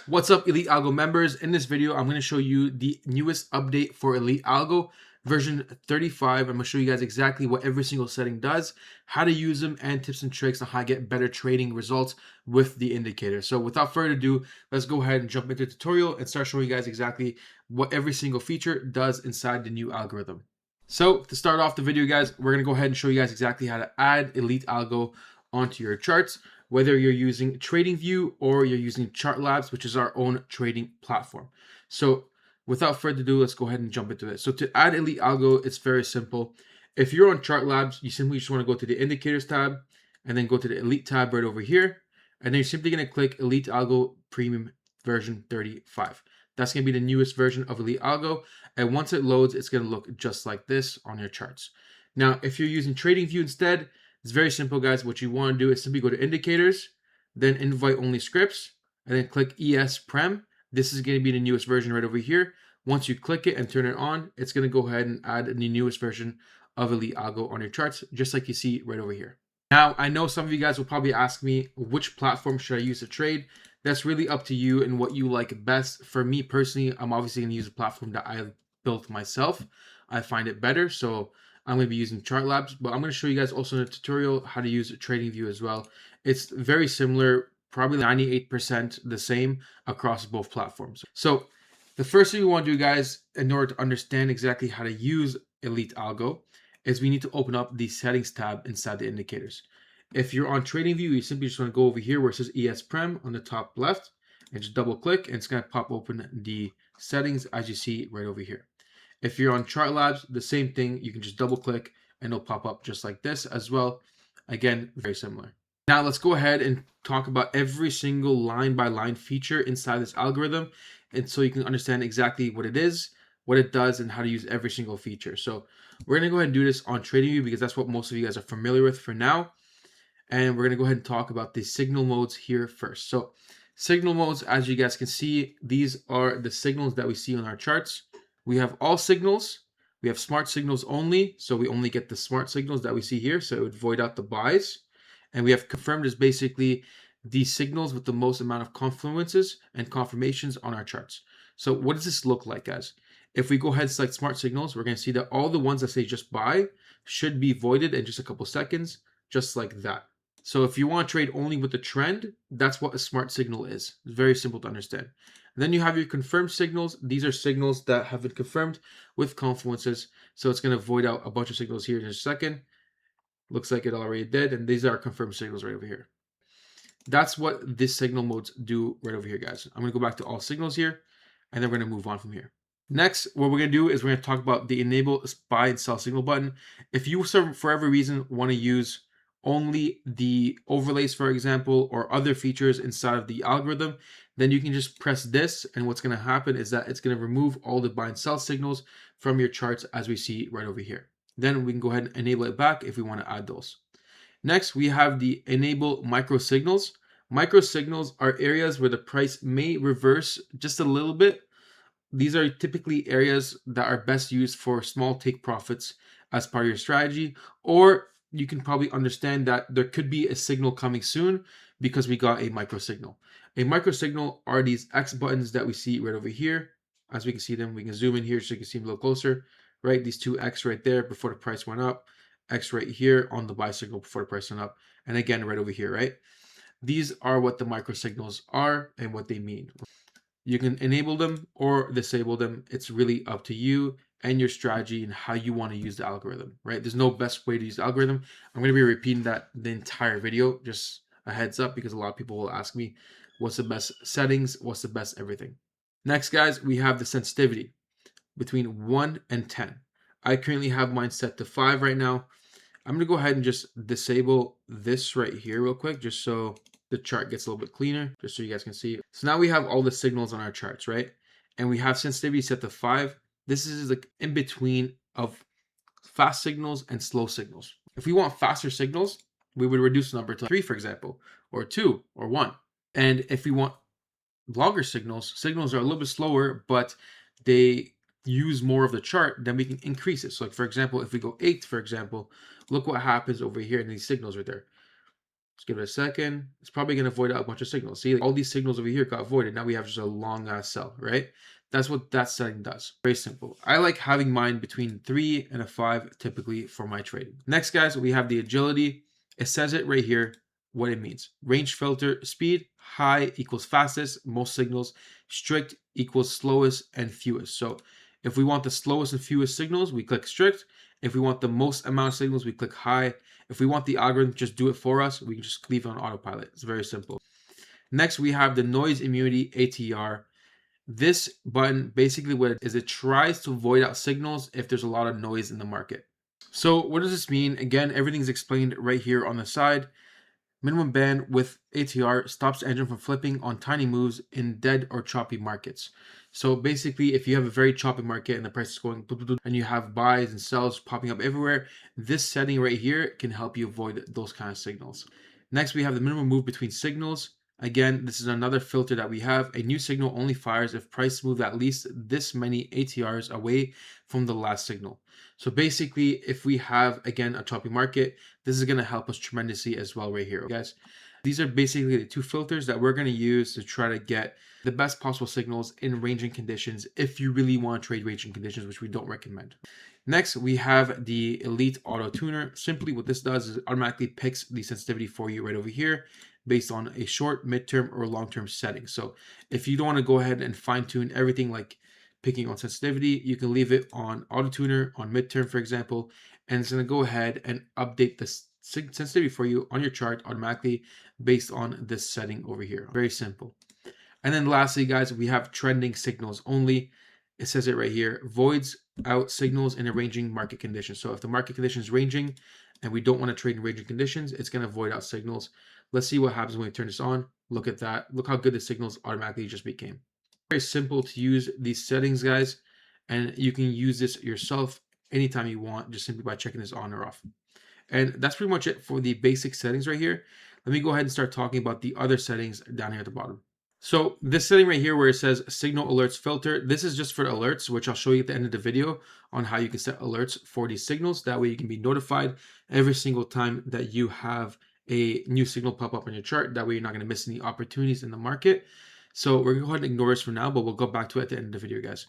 What's up, Elite Algo members? In this video, I'm going to show you the newest update for Elite Algo version 35. I'm going to show you guys exactly what every single setting does, how to use them, and tips and tricks on how to get better trading results with the indicator. So without further ado, let's go ahead and jump into the tutorial and start showing you guys exactly what every single feature does inside the new algorithm. So to start off the video, guys, we're going to go ahead and show you guys exactly how to add Elite Algo onto your charts, whether you're using TradingView or you're using Chart Labs, which is our own trading platform. So without further ado, let's go ahead and jump into this. So to add Elite Algo, it's very simple. If you're on Chart Labs, you simply just want to go to the Indicators tab and then go to the Elite tab right over here. And then you're simply going to click Elite Algo Premium version 35. That's going to be the newest version of Elite Algo. And once it loads, it's going to look just like this on your charts. Now, if you're using TradingView instead, it's very simple, guys. What you want to do is simply go to Indicators, then Invite Only Scripts, and then click ES Prem. This is going to be the newest version right over here. Once you click it and turn it on, it's going to go ahead and add the newest version of Elite Algo on your charts, just like you see right over here. Now, I know some of you guys will probably ask me, which platform should I use to trade? That's really up to you and what you like best. For me personally, I'm obviously going to use a platform that I built myself. I find it better, so I'm going to be using Chart Labs, but I'm going to show you guys also in a tutorial how to use TradingView as well. It's very similar, probably 98% the same across both platforms. So the first thing we want to do, guys, in order to understand exactly how to use Elite Algo, is we need to open up the settings tab inside the indicators. If you're on TradingView, you simply just want to go over here where it says ES Prem on the top left and just double click, and it's going to pop open the settings as you see right over here. If you're on Chart Labs, the same thing. You can just double click and it'll pop up just like this as well. Again, very similar. Now let's go ahead and talk about every single line by line feature inside this algorithm, and so you can understand exactly what it is, what it does, and how to use every single feature. So we're going to go ahead and do this on TradingView because that's what most of you guys are familiar with for now. And we're going to go ahead and talk about the signal modes here first. So signal modes, as you guys can see, these are the signals that we see on our charts. We have all signals. We have smart signals only. So we only get the smart signals that we see here. So it would void out the buys. And we have confirmed is basically the signals with the most amount of confluences and confirmations on our charts. So what does this look like, guys? If we go ahead and select smart signals, we're going to see that all the ones that say just buy should be voided in just a couple seconds, just like that. So if you want to trade only with the trend, that's what a smart signal is. It's very simple to understand. And then you have your confirmed signals. These are signals that have been confirmed with confluences. So it's going to void out a bunch of signals here in a second. Looks like it already did. And these are confirmed signals right over here. That's what this signal modes do right over here, guys. I'm going to go back to all signals here, and then we're going to move on from here. Next, what we're going to do is we're going to talk about the enable buy and sell signal button. If you, for every reason, want to use only the overlays, for example, or other features inside of the algorithm, then you can just press this, and what's going to happen is that it's going to remove all the buy and sell signals from your charts as we see right over here. Then we can go ahead and enable it back if we want to add those. Next, we have the enable micro signals. Micro signals are areas where the price may reverse just a little bit. These are typically areas that are best used for small take profits as part of your strategy, or you can probably understand that there could be a signal coming soon because we got a micro signal. A micro signal are these X buttons that we see right over here. As we can see them, we can zoom in here so you can see them a little closer, right? These two X right there before the price went up, X right here on the buy signal before the price went up, and again right over here, right? These are what the micro signals are and what they mean. You can enable them or disable them. It's really up to you and your strategy and how you want to use the algorithm, right? There's no best way to use the algorithm. I'm going to be repeating that the entire video, just a heads up, because a lot of people will ask me, what's the best settings? What's the best everything? Next, guys, we have the sensitivity between 1 and 10. I currently have mine set to 5 right now. I'm going to go ahead and just disable this right here real quick, just so the chart gets a little bit cleaner, just so you guys can see. So now we have all the signals on our charts, right? And we have sensitivity set to 5. This is like in between of fast signals and slow signals. If we want faster signals, we would reduce the number to 3, for example, or 2 or 1. And if we want longer signals, signals are a little bit slower, but they use more of the chart, then we can increase it. So like, for example, if we go 8, for example, look what happens over here in these signals right there. Let's give it a second. It's probably going to void out a bunch of signals. See, all these signals over here got voided. Now we have just a long ass sell, right? That's what that setting does. Very simple. I like having mine between 3 and a 5 typically for my trading. Next, guys, we have the agility. It says it right here what it means. Range filter, speed, high equals fastest, most signals. Strict equals slowest and fewest. So if we want the slowest and fewest signals, we click strict. If we want the most amount of signals, we click high. If we want the algorithm to just do it for us, we can just leave it on autopilot. It's very simple. Next, we have the noise immunity ATR. This button, basically what it is, it tries to void out signals if there's a lot of noise in the market. So what does this mean? Again, everything's explained right here on the side. Minimum band with ATR stops the engine from flipping on tiny moves in dead or choppy markets. So basically, if you have a very choppy market and the price is going and you have buys and sells popping up everywhere, this setting right here can help you avoid those kind of signals. Next, we have the minimum move between signals. Again, this is another filter that we have. A new signal only fires if price move at least this many ATRs away from the last signal. So basically, if we have, again, a choppy market, this is going to help us tremendously as well right here, guys. These are basically the two filters that we're going to use to try to get the best possible signals in ranging conditions if you really want to trade ranging conditions, which we don't recommend. Next, we have the Elite Auto Tuner. Simply what this does is it automatically picks the sensitivity for you right over here based on a short, midterm, or long-term setting. So if you don't want to go ahead and fine-tune everything like picking on sensitivity, you can leave it on auto tuner on midterm, for example, and it's going to go ahead and update the sensitivity for you on your chart automatically based on this setting over here. Very simple. And then lastly, guys, we have trending signals only. It says it right here, voids out signals in a ranging market condition. So if the market condition is ranging and we don't want to trade in ranging conditions, it's going to void out signals. Let's see what happens when we turn this on. Look at that. Look how good the signals automatically just became. Very simple to use these settings, guys, and you can use this yourself anytime you want, just simply by checking this on or off. And that's pretty much it for the basic settings right here. Let me go ahead and start talking about the other settings down here at the bottom. So this setting right here where it says signal alerts filter, this is just for alerts, which I'll show you at the end of the video on how you can set alerts for these signals. That way you can be notified every single time that you have a new signal pop up on your chart. That way you're not going to miss any opportunities in the market. So we're going to go ahead and ignore this for now, but we'll go back to it at the end of the video, guys.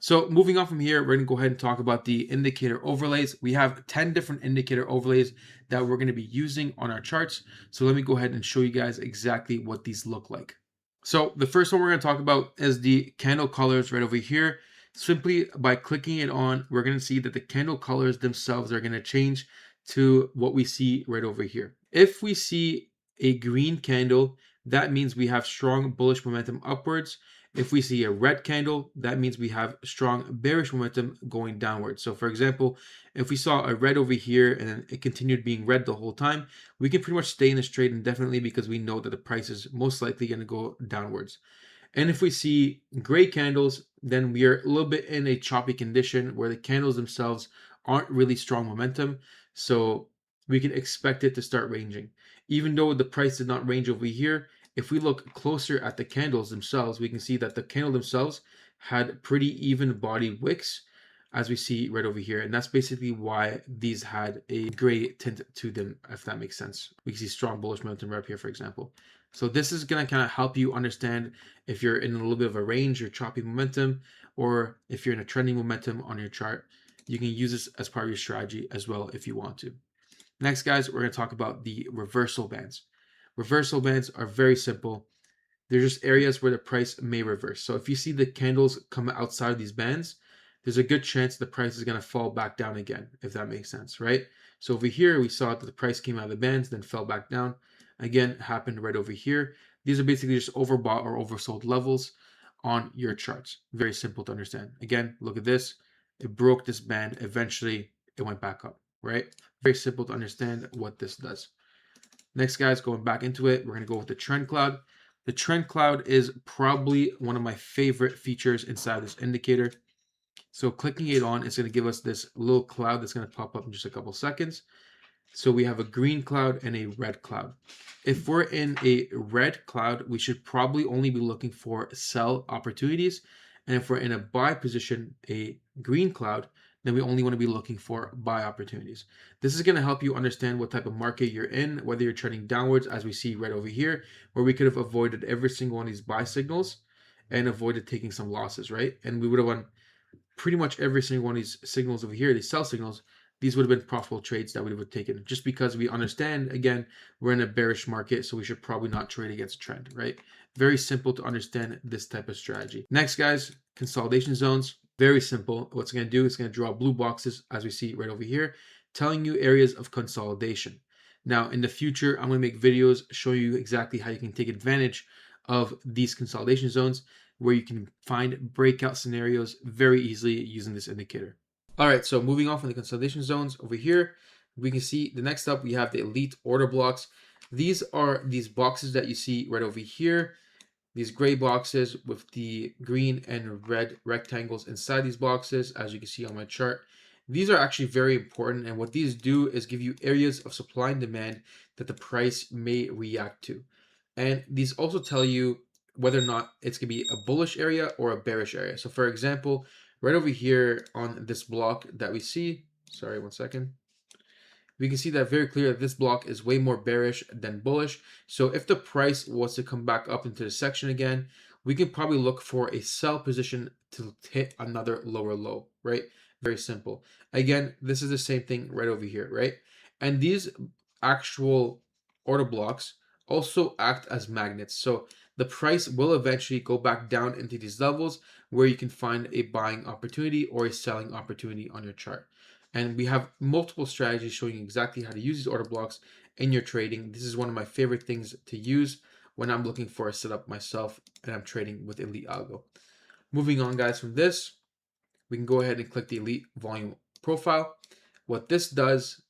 So moving on from here, we're going to go ahead and talk about the indicator overlays. We have 10 different indicator overlays that we're going to be using on our charts. So let me go ahead and show you guys exactly what these look like. So the first one we're going to talk about is the candle colors right over here. Simply by clicking it on, we're going to see that the candle colors themselves are going to change to what we see right over here. If we see a green candle, that means we have strong bullish momentum upwards. If we see a red candle, that means we have strong bearish momentum going downwards. So for example, if we saw a red over here and then it continued being red the whole time, we can pretty much stay in this trade indefinitely because we know that the price is most likely going to go downwards. And if we see gray candles, then we are a little bit in a choppy condition where the candles themselves aren't really strong momentum. So we can expect it to start ranging. Even though the price did not range over here, if we look closer at the candles themselves, we can see that the candle themselves had pretty even body wicks, as we see right over here. And that's basically why these had a gray tint to them, if that makes sense. We can see strong bullish momentum right up here, for example. So this is going to kind of help you understand if you're in a little bit of a range or choppy momentum, or if you're in a trending momentum on your chart. You can use this as part of your strategy as well if you want to. Next, guys, we're going to talk about the reversal bands. Reversal bands are very simple. They're just areas where the price may reverse. So if you see the candles come outside of these bands, there's a good chance the price is going to fall back down again, if that makes sense, right? So over here, we saw that the price came out of the bands, then fell back down. Again, it happened right over here. These are basically just overbought or oversold levels on your charts. Very simple to understand. Again, look at this. It broke this band. Eventually, it went back up, right? Very simple to understand what this does. Next, guys, going back into it, we're going to go with the trend cloud. The trend cloud is probably one of my favorite features inside this indicator. So clicking it on, it's going to give us this little cloud that's going to pop up in just a couple seconds. So we have a green cloud and a red cloud. If we're in a red cloud, we should probably only be looking for sell opportunities. And if we're in a buy position, a green cloud, then we only want to be looking for buy opportunities. This is going to help you understand what type of market you're in, whether you're trending downwards, as we see right over here, where we could have avoided every single one of these buy signals and avoided taking some losses, right? And we would have won pretty much every single one of these signals over here, these sell signals. These would have been profitable trades that we would have taken, just because we understand, again, we're in a bearish market, so we should probably not trade against a trend, right? Very simple to understand this type of strategy. Next, guys, consolidation zones. Very simple. What's going to do is going to draw blue boxes, as we see right over here, telling you areas of consolidation. Now, in the future, I'm going to make videos showing you exactly how you can take advantage of these consolidation zones, where you can find breakout scenarios very easily using this indicator. All right, so moving on from the consolidation zones over here, we can see the next up we have the elite order blocks. These are these boxes that you see right over here, these gray boxes with the green and red rectangles inside these boxes, as you can see on my chart. These are actually very important, and what these do is give you areas of supply and demand that the price may react to. And these also tell you whether or not it's going to be a bullish area or a bearish area. So for example, right over here on this block that we see, sorry, one second, we can see that very clear that this block is way more bearish than bullish. So if the price was to come back up into the section again, we can probably look for a sell position to hit another lower low, right? Very simple. Again, this is the same thing right over here, right? And these actual order blocks also act as magnets. So the price will eventually go back down into these levels where you can find a buying opportunity or a selling opportunity on your chart. And we have multiple strategies showing you exactly how to use these order blocks in your trading. This is one of my favorite things to use when I'm looking for a setup myself and I'm trading with Elite Algo. Moving on, guys, from this, we can go ahead and click the Elite Volume Profile. What this does,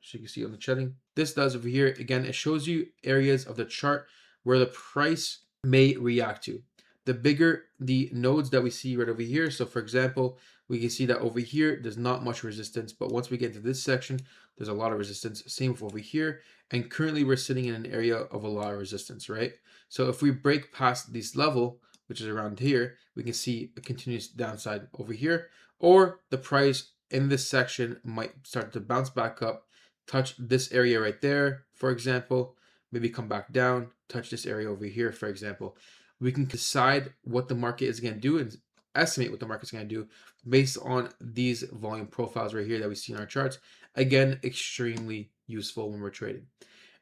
as you can see on the chatting, this does over here, again, it shows you areas of the chart where the price may react to. The bigger the nodes that we see right over here, so for example, we can see that over here, there's not much resistance, but once we get to this section, there's a lot of resistance. Same with over here. And currently we're sitting in an area of a lot of resistance, right? So if we break past this level, which is around here, we can see a continuous downside over here, or the price in this section might start to bounce back up, touch this area right there, for example, maybe come back down, touch this area over here, for example. We can decide what the market is going to do and estimate what the market's going to do based on these volume profiles right here that we see in our charts. Again, extremely useful when we're trading.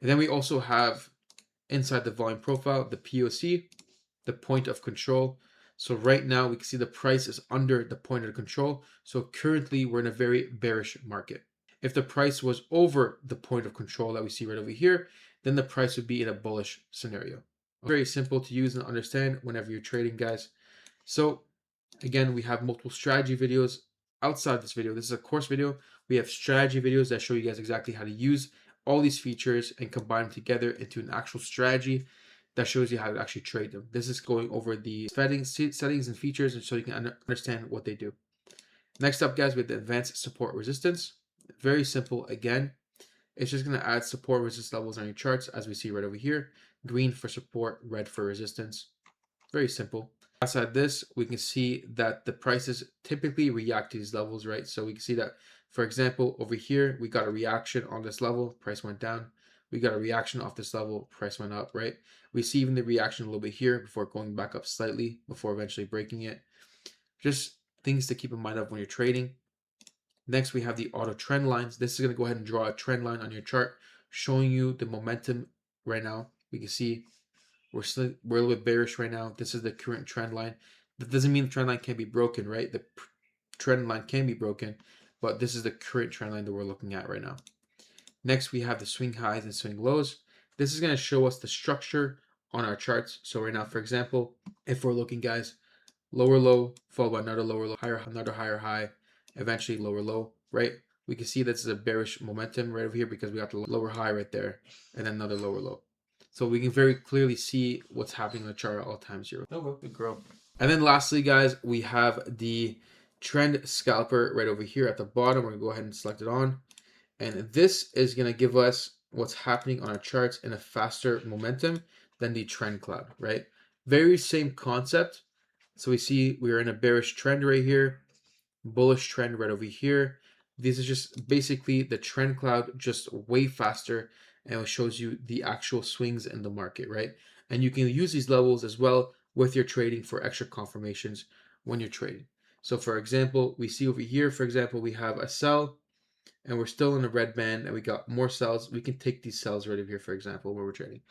And then we also have inside the volume profile, the POC, the point of control. So right now we can see the price is under the point of control. So currently we're in a very bearish market. If the price was over the point of control that we see right over here, then the price would be in a bullish scenario. Very simple to use and understand whenever you're trading, guys. So again, we have multiple strategy videos outside this video. This is a course video. We have strategy videos that show you guys exactly how to use all these features and combine them together into an actual strategy that shows you how to actually trade them. This is going over the settings and features, and so you can understand what they do. Next up, guys, we have the advanced support resistance. Very simple. Again, it's just going to add support resistance levels on your charts, as we see right over here. Green for support, red for resistance. Very simple. Outside this, we can see that the prices typically react to these levels, right? So we can see that, for example, over here, we got a reaction on this level, price went down. We got a reaction off this level, price went up, right? We see even the reaction a little bit here before going back up slightly, before eventually breaking it. Just things to keep in mind of when you're trading. Next, we have the auto trend lines. This is going to go ahead and draw a trend line on your chart, showing you the momentum right now. We can see we're a little bit bearish right now. This is the current trend line. That doesn't mean the trend line can't be broken, right? The trend line can be broken, but this is the current trend line that we're looking at right now. Next, we have the swing highs and swing lows. This is going to show us the structure on our charts. So right now, for example, if we're looking, guys, lower low followed by another lower low, higher, another higher high, eventually lower low, right? We can see this is a bearish momentum right over here because we got the lower high right there and then another lower low. So we can very clearly see what's happening on the chart at all times here. Oh, well, good girl. And then lastly, guys, we have the trend scalper right over here at the bottom. We're going to go ahead and select it on. And this is going to give us what's happening on our charts in a faster momentum than the trend cloud, right? Very same concept. So we see we're in a bearish trend right here. bullish trend right over here. This is just basically the trend cloud, just way faster, and it shows you the actual swings in the market, right? And you can use these levels as well with your trading for extra confirmations when you're trading. So for example, we see over here, for example, we have a sell and we're still in a red band and we got more sells. We can take these sells right over here, for example, where we're trading.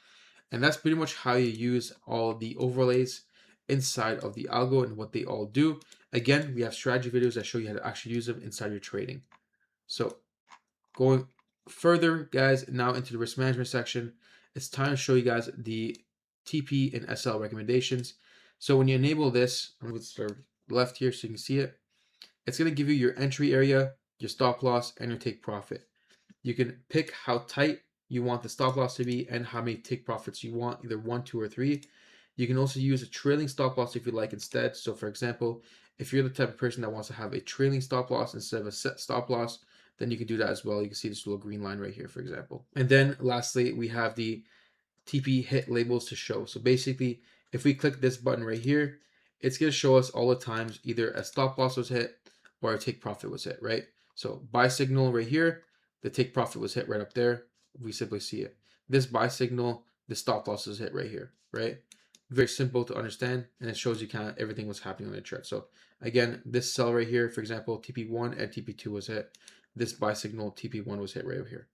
And that's pretty much how you use all the overlays inside of the algo and what they all do. Again, we have strategy videos that show you how to actually use them inside your trading. So going further, guys, now into the risk management section, it's time to show you guys the TP and SL recommendations. So when you enable this, I'm going to start left here so you can see it. It's going to give you your entry area, your stop loss, and your take profit. You can pick how tight you want the stop loss to be and how many take profits you want, either 1, 2, or 3. You can also use a trailing stop loss if you like instead. So for example, if you're the type of person that wants to have a trailing stop loss instead of a set stop loss, then you can do that as well. You can see this little green line right here, for example. And then lastly, we have the TP hit labels to show. So basically, if we click this button right here, it's going to show us all the times either a stop loss was hit or a take profit was hit, right? So buy signal right here, the take profit was hit right up there. We simply see it. This buy signal, the stop loss is hit right here, right? Very simple to understand, and it shows you kind of everything was happening on the chart. So again, this sell right here, for example, TP1 and TP2 was hit. This buy signal, TP1 was hit right over here.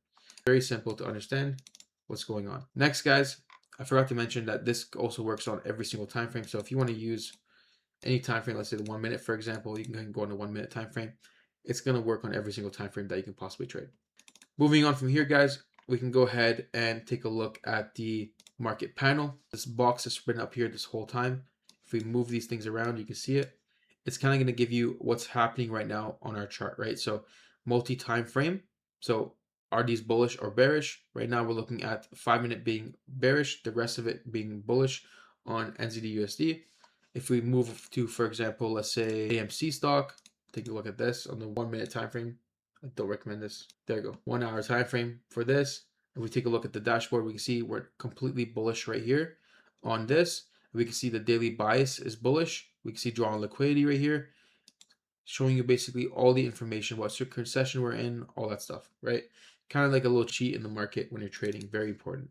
Very simple to understand what's going on. Next, guys, I forgot to mention that this also works on every single time frame. So if you want to use any time frame, let's say the 1 minute, for example, you can go on a 1 minute time frame. It's going to work on every single time frame that you can possibly trade. Moving on from here, guys, we can go ahead and take a look at the market panel. This box has been up here this whole time. If we move these things around, you can see it. It's kind of going to give you what's happening right now on our chart, right? So multi-time frame. So are these bullish or bearish? Right now we're looking at 5 minute being bearish, the rest of it being bullish on NZD/USD. If we move to, for example, let's say AMC stock, take a look at this on the 1 minute time frame. I don't recommend this. There you go. 1 hour time frame for this. If we take a look at the dashboard, we can see we're completely bullish right here on this. We can see the daily bias is bullish. We can see draw on liquidity right here, showing you basically all the information, what current session we're in, all that stuff, right? Kind of like a little cheat in the market when you're trading. Very important.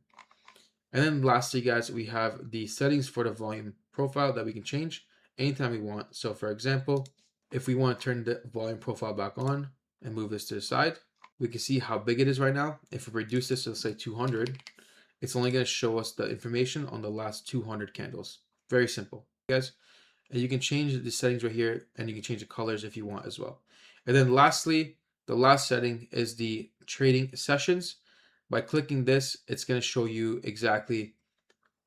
And then lastly, guys, we have the settings for the volume profile that we can change anytime we want. So for example, if we want to turn the volume profile back on and move this to the side, we can see how big it is right now. If we reduce this to, let's say, 200, it's only going to show us the information on the last 200 candles. Very simple, guys. And you can change the settings right here, and you can change the colors if you want as well. And then lastly, the last setting is the trading sessions. By clicking this, it's going to show you exactly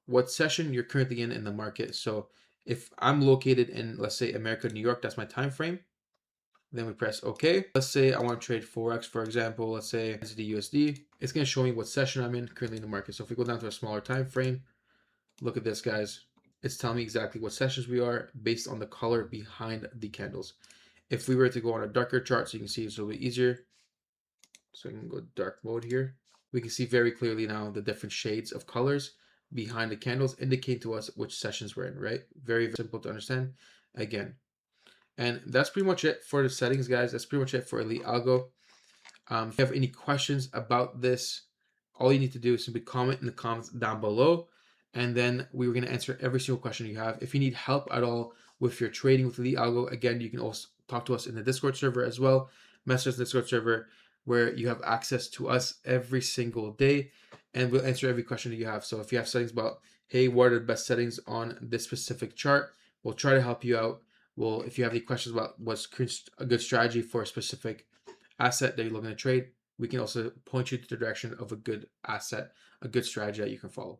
what session you're currently in the market. So if I'm located in, let's say, America, New York, that's my time frame. Then we press OK. Let's say I want to trade forex, for example. Let's say USD. It's going to show me what session I'm in currently in the market. So if we go down to a smaller time frame, look at this, guys. It's telling me exactly what sessions we are based on the color behind the candles. If we were to go on a darker chart, so you can see it's a little bit easier. So I can go dark mode here. We can see very clearly now the different shades of colors behind the candles indicate to us which sessions we're in, right? Very, very simple to understand. Again, and that's pretty much it for the settings, guys. That's pretty much it for Elite Algo. If you have any questions about this, all you need to do is simply comment in the comments down below, and then we were going to answer every single question you have. If you need help at all with your trading with Elite Algo, again, you can also talk to us in the Discord server as well. Message us in the Discord server where you have access to us every single day, and we'll answer every question that you have. So if you have settings about, hey, what are the best settings on this specific chart, we'll try to help you out. Well, if you have any questions about what's a good strategy for a specific asset that you're looking to trade, we can also point you to the direction of a good asset, a good strategy that you can follow.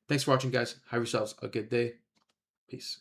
Thanks for watching, guys. Have yourselves a good day. Peace.